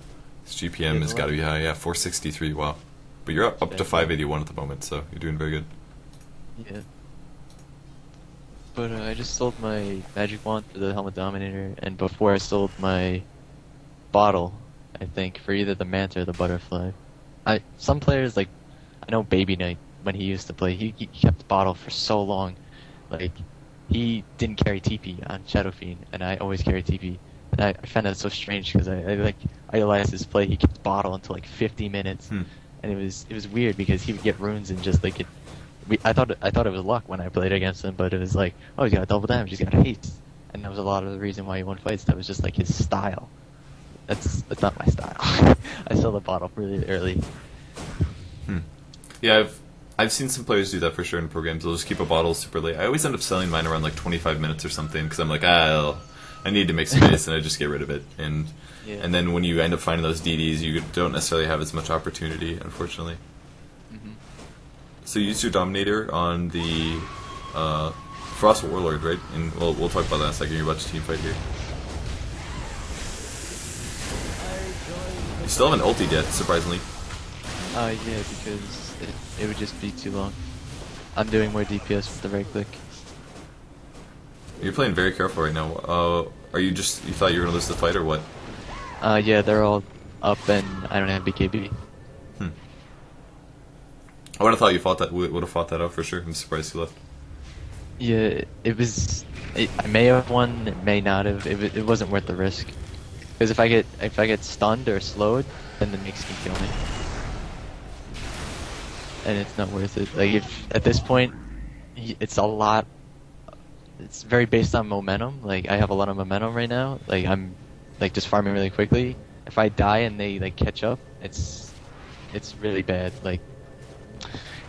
His GPM has got to be high. Yeah, 463. Wow. But you're up to 581 at the moment, so you're doing very good. Yeah. But I just sold my Magic Wand for the Helmet Dominator, and before I sold my bottle, I think, for either the Manta or the Butterfly. Some players, like, I know Baby Knight, when he used to play, he kept the bottle for so long. Like, he didn't carry TP on Shadow Fiend, and I always carry TP. And I found that so strange, because I idolized his play. He kept the bottle until like 50 minutes. And it was weird, because he would get runes and just like I thought it was luck when I played against him, but it was like, oh, he's got double damage, he's got haste, and that was a lot of the reason why he won fights. That was just like his style. That's not my style. I sell the bottle really early. Yeah, I've seen some players do that for sure in programs. They'll just keep a bottle super late. I always end up selling mine around like 25 minutes or something, because I'm like, I need to make space, and I just get rid of it. And then when you end up finding those DDs, you don't necessarily have as much opportunity, unfortunately. So you used your Dominator on the Frost Warlord, right? And we'll talk about that in a second. You're about to team fight here. You still haven't ultied yet, surprisingly. Yeah, because it would just be too long. I'm doing more DPS with the right click. You're playing very careful right now. Are you just, you thought you were gonna lose the fight or what? Yeah, they're all up and I don't have BKB. I would have thought you would have fought that out for sure. I'm surprised you left. Yeah, it was. I may have won, it may not have. It wasn't worth the risk. Because if I get stunned or slowed, then the mix can kill me, and it's not worth it. Like if at this point, it's a lot. It's very based on momentum. Like I have a lot of momentum right now. Like I'm like just farming really quickly. If I die and they like catch up, it's really bad. Like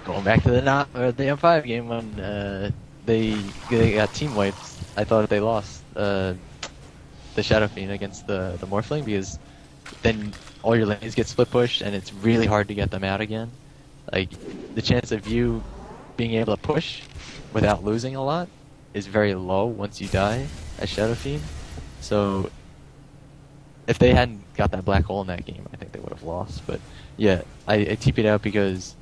going back to the M5 game when they got team wiped. I thought they lost the Shadow Fiend against the Morphling because then all your lanes get split pushed and it's really hard to get them out again. Like the chance of you being able to push without losing a lot is very low once you die as Shadow Fiend. So if they hadn't got that black hole in that game, I think they would have lost. But yeah, I TP'd out because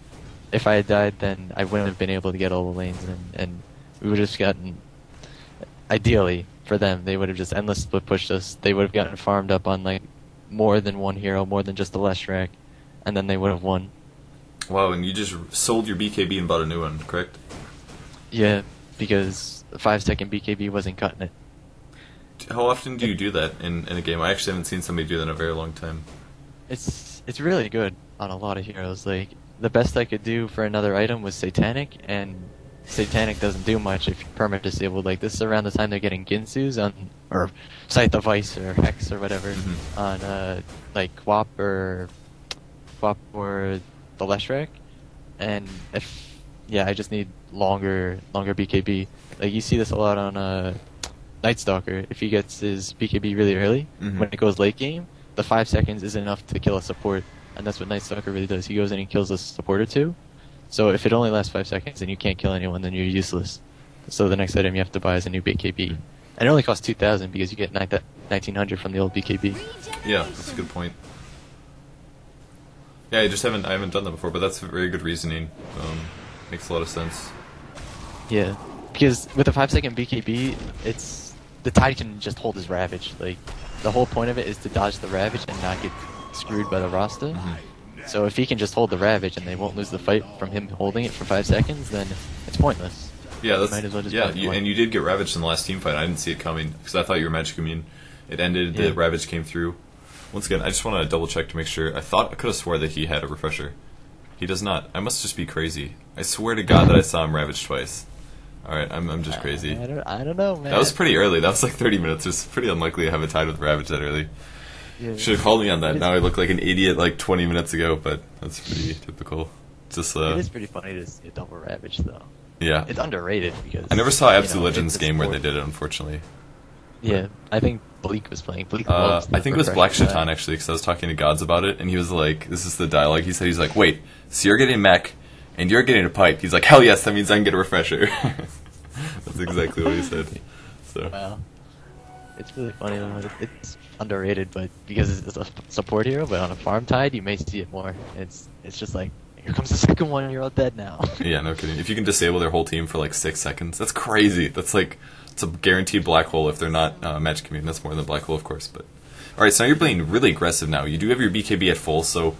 if I had died, then I wouldn't have been able to get all the lanes, and we would have just gotten. Ideally, for them, they would have just endless split pushed us. They would have gotten farmed up on like more than one hero, more than just the Leshrac, and then they would have won. Wow, and you just sold your BKB and bought a new one, correct? Yeah, because the 5-second BKB wasn't cutting it. How often do you do that in a game? I actually haven't seen somebody do that in a very long time. It's really good on a lot of heroes. Like the best I could do for another item was Satanic, and Satanic doesn't do much if you're perma disabled. Like this is around the time they're getting Ginsu's on, or Scythe of Ice or Hex or whatever on like Quap or the Leshrac, and if I just need longer BKB. Like you see this a lot on Night Stalker. If he gets his BKB really early, when it goes late game, the 5 seconds is enough to kill a support, and that's what Night Stalker really does. He goes in and kills a support or two. So if it only lasts 5 seconds and you can't kill anyone, then you're useless. So the next item you have to buy is a new BKB. And it only costs 2,000 because you get 1,900 from the old BKB. Yeah, that's a good point. Yeah, I haven't done that before, but that's very good reasoning. Makes a lot of sense. Yeah, because with a 5-second BKB, the Tide can just hold his Ravage. Like the whole point of it is to dodge the Ravage and not get screwed by the Rasta. So if he can just hold the Ravage and they won't lose the fight from him holding it for 5 seconds, then it's pointless. Yeah, that's might as well just and you did get Ravaged in the last team fight. I didn't see it coming because I thought you were Magic Immune. It ended. The Ravage came through. Once again, I just want to double check to make sure. I could have swore that he had a refresher. He does not. I must just be crazy. I swear to God that I saw him Ravage twice. All right, I'm just crazy. I don't know, man. That was pretty early. That was like 30 minutes. It's pretty unlikely to have a Tide with Ravage that early. Yeah. Should have called me on that. Now I look like an idiot like 20 minutes ago, but that's pretty typical. Just it is pretty funny to see a double Ravage, though. Yeah. It's underrated because I never saw Absolute Legends game where they did it, unfortunately. Yeah, I think Bleak was playing. Bleak I think it was Black Shaitan, actually, because I was talking to Gods about it, and he was like, this is the dialogue he said, he's like, wait, so you're getting mech, and you're getting a pipe. He's like, hell yes, that means I can get a refresher. That's exactly what he said. So. Wow. It's really funny, though. It's underrated, but because it's a support hero, but on a farm Tide, you may see it more. It's just like, here comes the second one, and you're all dead now. Yeah, no kidding. If you can disable their whole team for like 6 seconds, that's crazy. That's like, it's a guaranteed black hole if they're not Magic Immune. That's more than black hole, of course. But alright, so now you're playing really aggressive now. You do have your BKB at full, so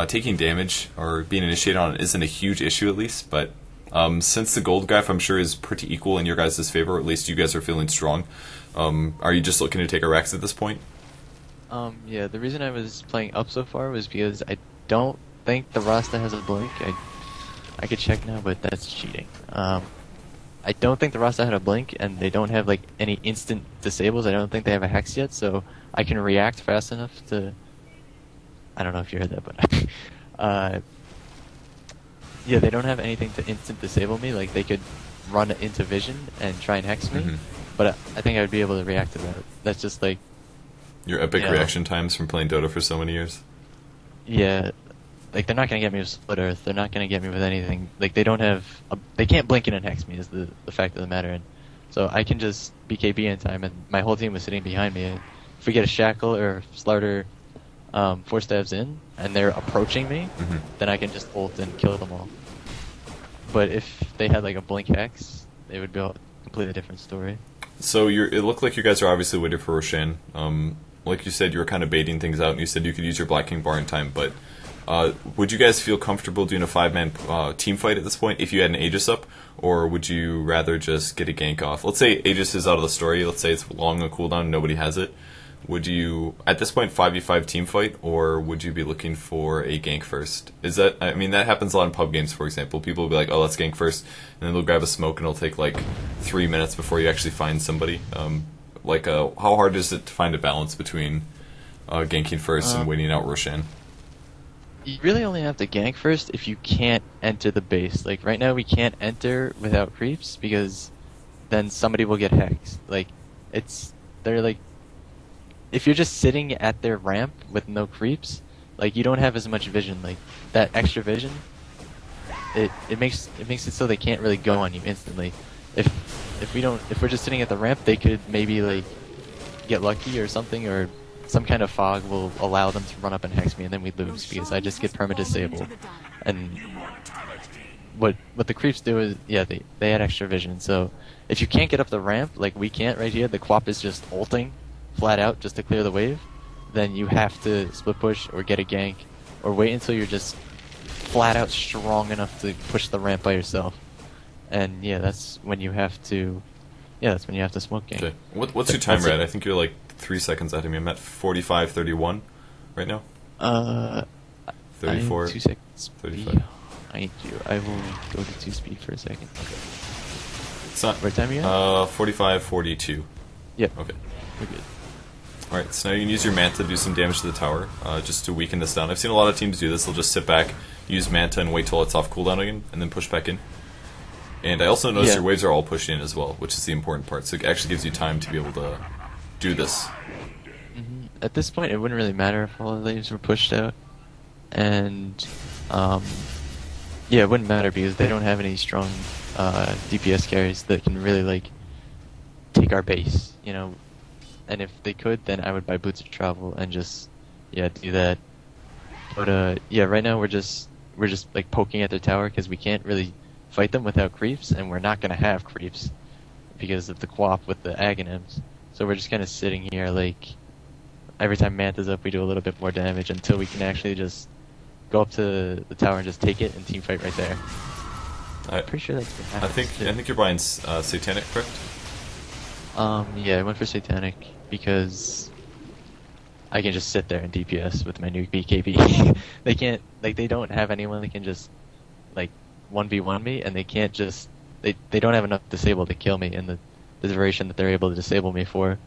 taking damage or being initiated on it isn't a huge issue at least, but since the gold graph I'm sure is pretty equal in your guys' favor, or at least you guys are feeling strong, are you just looking to take a Rex at this point? Yeah, the reason I was playing up so far was because I don't think the Rasta has a blink. I could check now, but that's cheating. I don't think the Rasta had a blink, and they don't have like any instant disables. I don't think they have a Hex yet, so I can react fast enough to... I don't know if you heard that, but... yeah, they don't have anything to instant disable me. Like, they could run into vision and try and Hex me, but I think I would be able to react to that. That's just like... Your epic reaction times from playing Dota for so many years? Yeah. Like, they're not going to get me with Split Earth. They're not going to get me with anything. Like, they don't have... they can't blink in and Hex me is the fact of the matter. And so I can just BKB in time, and my whole team was sitting behind me. And if we get a Shackle or Slarter 4 stabs in, and they're approaching me, then I can just ult and kill them all. But if they had like a blink hex, it would be a completely different story. So it looked like you guys are obviously waiting for Roshan. Like you said, you were kind of baiting things out, and you said you could use your Black King bar in time, but would you guys feel comfortable doing a 5-man team fight at this point if you had an Aegis up, or would you rather just get a gank off? Let's say Aegis is out of the story, let's say it's long on cooldown, nobody has it. Would you, at this point, 5v5 team fight, or would you be looking for a gank first? Is that, I mean, that happens a lot in pub games, for example. People will be like, oh, let's gank first, and then they'll grab a smoke, and it'll take like 3 minutes before you actually find somebody. How hard is it to find a balance between ganking first and waiting out Roshan? You really only have to gank first if you can't enter the base. Like, right now we can't enter without creeps, because then somebody will get hexed. Like, they're like, if you're just sitting at their ramp with no creeps, like, you don't have as much vision. Like, that extra vision, it makes it so they can't really go on you instantly. If we're just sitting at the ramp, they could maybe like get lucky or something, or some kind of fog will allow them to run up and hex me, and then we lose because I just get perma disabled. And what the creeps do is, yeah, they add extra vision. So if you can't get up the ramp, like we can't right here, the Quap is just ulting flat out just to clear the wave, then you have to split push or get a gank, or wait until you're just flat out strong enough to push the ramp by yourself. And yeah, that's when you have to smoke gank. Okay. What's your timer at? I think you're like 3 seconds ahead of me. I'm at 45:31 right now. 34. 2 seconds. 35. I will go to 2 speed for a second. Okay. It's not. What time are you at? 45:42. Yep. Okay. We're good. Alright, so now you can use your Manta to do some damage to the tower, just to weaken this down. I've seen a lot of teams do this. They'll just sit back, use Manta, and wait till it's off cooldown again, and then push back in. And I also noticed your waves are all pushing in as well, which is the important part. So it actually gives you time to be able to do this. At this point, it wouldn't really matter if all the waves were pushed out. And, it wouldn't matter because they don't have any strong DPS carries that can really, like, take our base, you know. And if they could, then I would buy Boots of Travel and just, do that. But, right now we're just like poking at their tower because we can't really fight them without creeps, and we're not gonna have creeps because of the Quap with the Aghanims. So we're just kind of sitting here, like, every time Manta's up, we do a little bit more damage until we can actually just go up to the tower and just take it and team fight right there. I'm pretty sure that's what happens. I think you're buying Satanic, correct? Yeah, I went for Satanic because I can just sit there and DPS with my new BKB. They can't, like, they don't have anyone that can just, like, 1v1 me, and they can't just, they don't have enough disable to kill me in the duration that they're able to disable me for.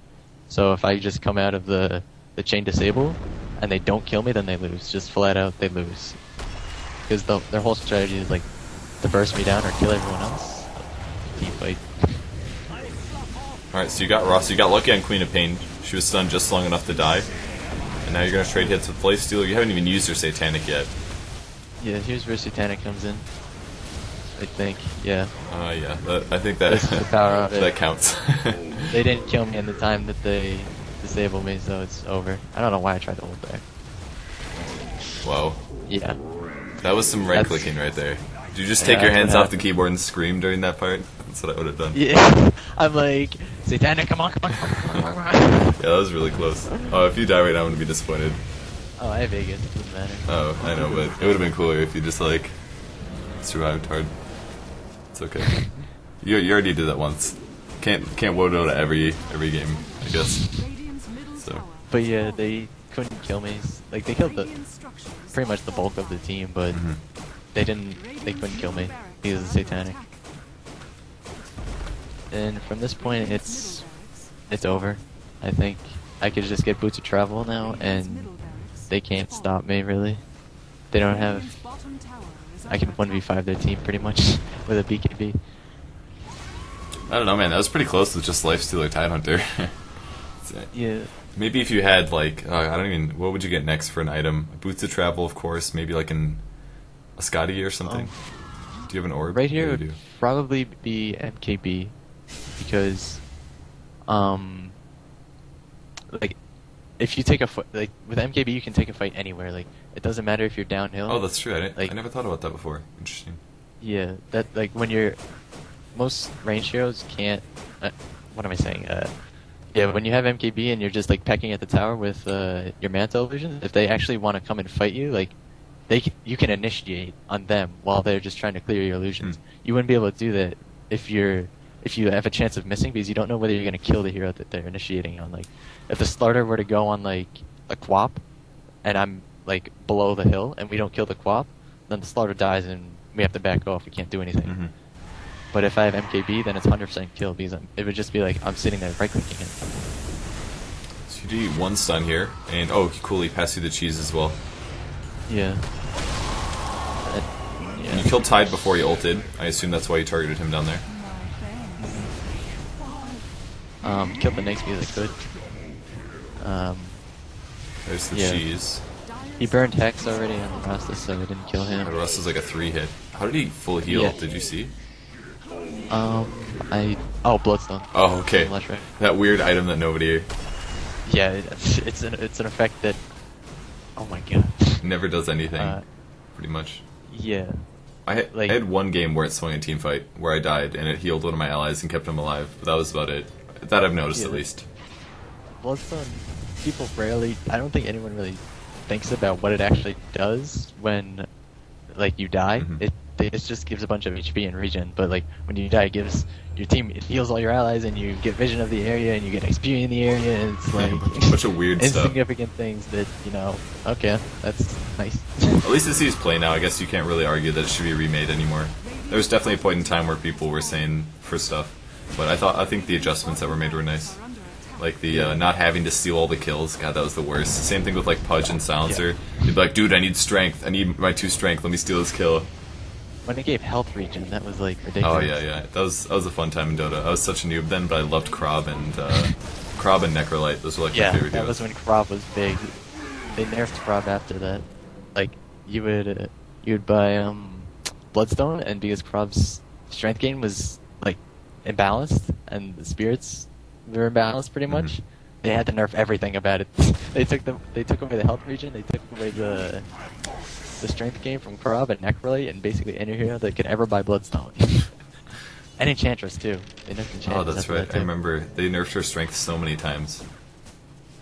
So if I just come out of the chain disable and they don't kill me, then they lose. Just flat out, they lose. Because their whole strategy is like to burst me down or kill everyone else. Team fight. Alright, so you got Ross, you got lucky on Queen of Pain. She was stunned just long enough to die. And now you're gonna trade hits with Lifesteal. You haven't even used your Satanic yet. Yeah, here's where Satanic comes in. I think, yeah. I think that the power of it. That counts. They didn't kill me in the time that they disabled me, so it's over. I don't know why I tried to hold back. Whoa. Yeah. That was some right-clicking right there. Did you just take your hands off the keyboard and scream during that part? That's what I would have done. Yeah. I'm like, Satanic, come on. Yeah, that was really close. Oh, if you die right now, I'm going to be disappointed. Oh, I have Vegas. It doesn't matter. Oh, I know, but it would have been cooler if you just, like, survived hard. It's okay. You already did that once. Can't woe Dota every game, I guess. So. But yeah, they couldn't kill me. Like, they killed pretty much the bulk of the team, but they couldn't kill me because of the Satanic. And from this point, it's over. I think I could just get Boots of Travel now, and they can't stop me really. They don't have. I can 1v5 their team pretty much with a BKB. I don't know, man. That was pretty close with just Lifesteal or Tidehunter. Yeah. Maybe if you had, like, I don't even... What would you get next for an item? Boots of Travel, of course. Maybe, like, a Scotty or something. Do you have an orb? Right here would probably be MKB. Because, like, if you take a fight, like with MKB, you can take a fight anywhere. Like it doesn't matter if you're downhill. Oh, that's true. Like I never thought about that before. Interesting. yeah, that like when you're most range heroes can't. What am I saying? Yeah, when you have MKB and you're just like pecking at the tower with your Manta illusions, if they actually want to come and fight you, like you can initiate on them while they're just trying to clear your illusions. You wouldn't be able to do that if you have a chance of missing because you don't know whether you're going to kill the hero that they're initiating on. Like if the starter were to go on like a Quap and I'm like below the hill and we don't kill the Quap, then the starter dies and we have to back off. We can't do anything. Mm-hmm. But if I have MKB, then it's 100% kill because it would just be like I'm sitting there right-clicking it. So you do one stun here, and oh, cool, he passed you the cheese as well. Yeah. And you killed Tide before he ulted. I assume that's why you targeted him down there. Killed the next because I could. There's the yeah. cheese. He burned Hex already on the Rasta, so I didn't kill him. The rest is like a 3-hit. How did he full heal? Yeah. Did you see? Bloodstone. Oh, okay. Right. That weird item that nobody Yeah, it's an effect that. Oh my god. never does anything. Pretty much. Yeah. I had one game where it swung a team fight where I died and it healed one of my allies and kept him alive. But that was about it. That I've noticed at least. Bloodstone. People rarely. I don't think anyone really thinks about what it actually does when, like, you die. Mm-hmm. It just gives a bunch of HP and regen, but like when you die, it gives your team, it heals all your allies, and you get vision of the area, and you get XP in the area, and it's like a bunch of weird stuff. Insignificant things that okay, that's nice. At least as he's play now, I guess you can't really argue that it should be remade anymore. There was definitely a point in time where people were saying for stuff, but I think the adjustments that were made were nice. Like the not having to steal all the kills. God, that was the worst. Same thing with like Pudge and Silencer. They'd be like, dude, I need strength. I need my 2 strength. Let me steal this kill. When it gave health regen, that was like ridiculous. Oh yeah. That was a fun time in Dota. I was such a noob then, but I loved Krob and Necrolite. Those were like my favorite that heroes. was when Krob was big. They nerfed Krob after that. Like you would buy Bloodstone, and because Krob's strength gain was like imbalanced, and the spirits were imbalanced pretty much, they had to nerf everything about it. They took away the health regen. They took away the strength gain from Krob and Necrolite, and basically any hero that could ever buy Bloodstone. And Enchantress too. They nerfed Enchantress. Oh, that's right. I remember they nerfed her strength so many times.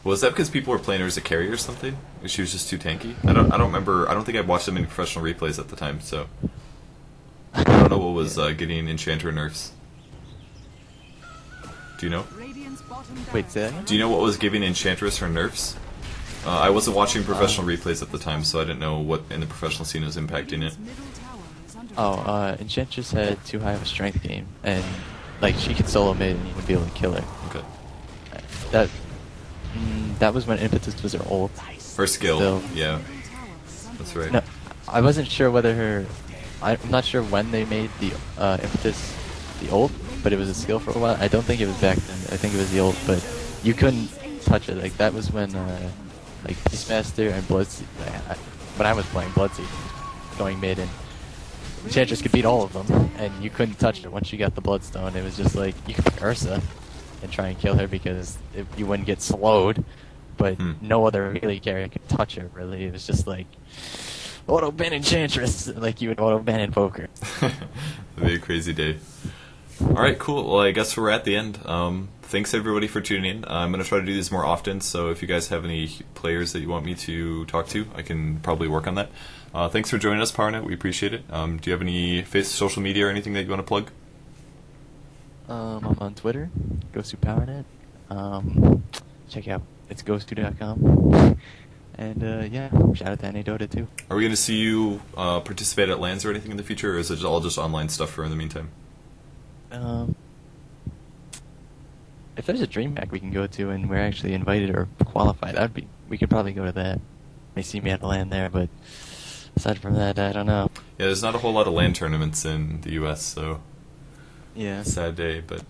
Was that because people were playing her as a carry or something? Or she was just too tanky? I don't remember. I don't think I watched them in professional replays at the time, so I don't know what was getting Enchanter nerfs. Do you know? Wait, say that again? Do you know what was giving Enchantress her nerfs? I wasn't watching professional replays at the time, so I didn't know what in the professional scene was impacting it. Enchantress had too high of a strength game, and like she could solo mid and you would be able to kill her. Okay. That was when Impetus was her ult. Her skill, Still. yeah. That's right. No, I wasn't sure whether her. I'm not sure when they made the Impetus the ult, but it was a skill for a while. I don't think it was back then. I think it was the ult, but you couldn't touch it. Like that was when like Beastmaster and Bloodseed. When I was playing Bloodseed, going mid, and Enchantress could beat all of them, and you couldn't touch her once you got the Bloodstone. It was just like you could pick Ursa and try and kill her because you wouldn't get slowed, but no other melee carrier could touch her. Really, it was just like auto ban Enchantress, like you would auto ban in poker. It'd be a crazy day. All right, cool. Well, I guess we're at the end. Thanks everybody for tuning in. I'm gonna try to do these more often, so if you guys have any players that you want me to talk to, I can probably work on that. Thanks for joining us, PowerNet. We appreciate it. Do you have any social media or anything that you want to plug? I'm on Twitter, GhostToPowerNet. Check out it's ghost2.com. And yeah, shout out to Dota2. Are we going to see you participate at LANs or anything in the future, or is it all just online stuff for in the meantime? If there's a DreamHack we can go to and we're actually invited or qualified, we could probably go to that. May see me at the LAN there, but aside from that, I don't know. Yeah, there's not a whole lot of LAN tournaments in the US, so yeah, sad day, but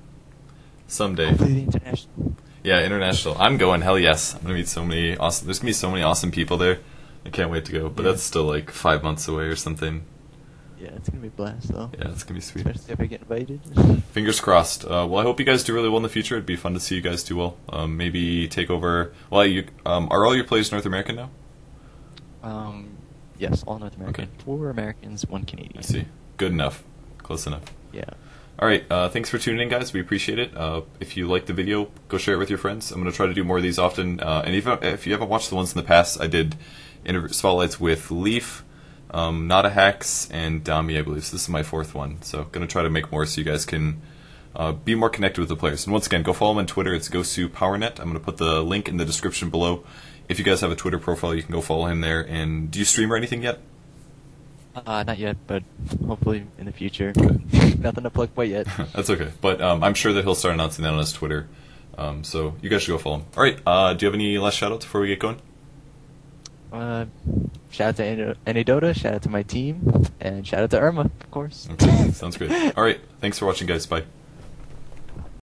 someday. Hopefully the international. Yeah, international. I'm going. Hell yes. I'm gonna meet so many awesome. There's gonna be so many awesome people there. I can't wait to go. But that's still like 5 months away or something. Yeah, it's gonna be a blast though. Yeah, it's gonna be sweet. Especially if I get invited. Fingers crossed. Well, I hope you guys do really well in the future. It'd be fun to see you guys do well. Maybe take over. Well, you are all your players North American now? Yes, all North American. Okay. 4 Americans, 1 Canadian. I see. Good enough. Close enough. Yeah. All right. Thanks for tuning in, guys. We appreciate it. If you liked the video, go share it with your friends. I'm going to try to do more of these often. And if you haven't watched the ones in the past, I did spotlights with Leaf, Nada Hacks, and Dami, I believe. So this is my 4th one. So going to try to make more so you guys can be more connected with the players. And once again, go follow them on Twitter. It's GoSuPowerNet. I'm going to put the link in the description below. If you guys have a Twitter profile, you can go follow him there. And do you stream or anything yet? Not yet, but hopefully in the future. Okay. Nothing to plug quite yet. That's okay. But I'm sure that he'll start announcing that on his Twitter. So you guys should go follow him. All right. Do you have any last shout-outs before we get going? Shout out to any Dota, shout out to my team, and shout out to Irma, of course. Okay. Sounds great. All right. Thanks for watching, guys. Bye.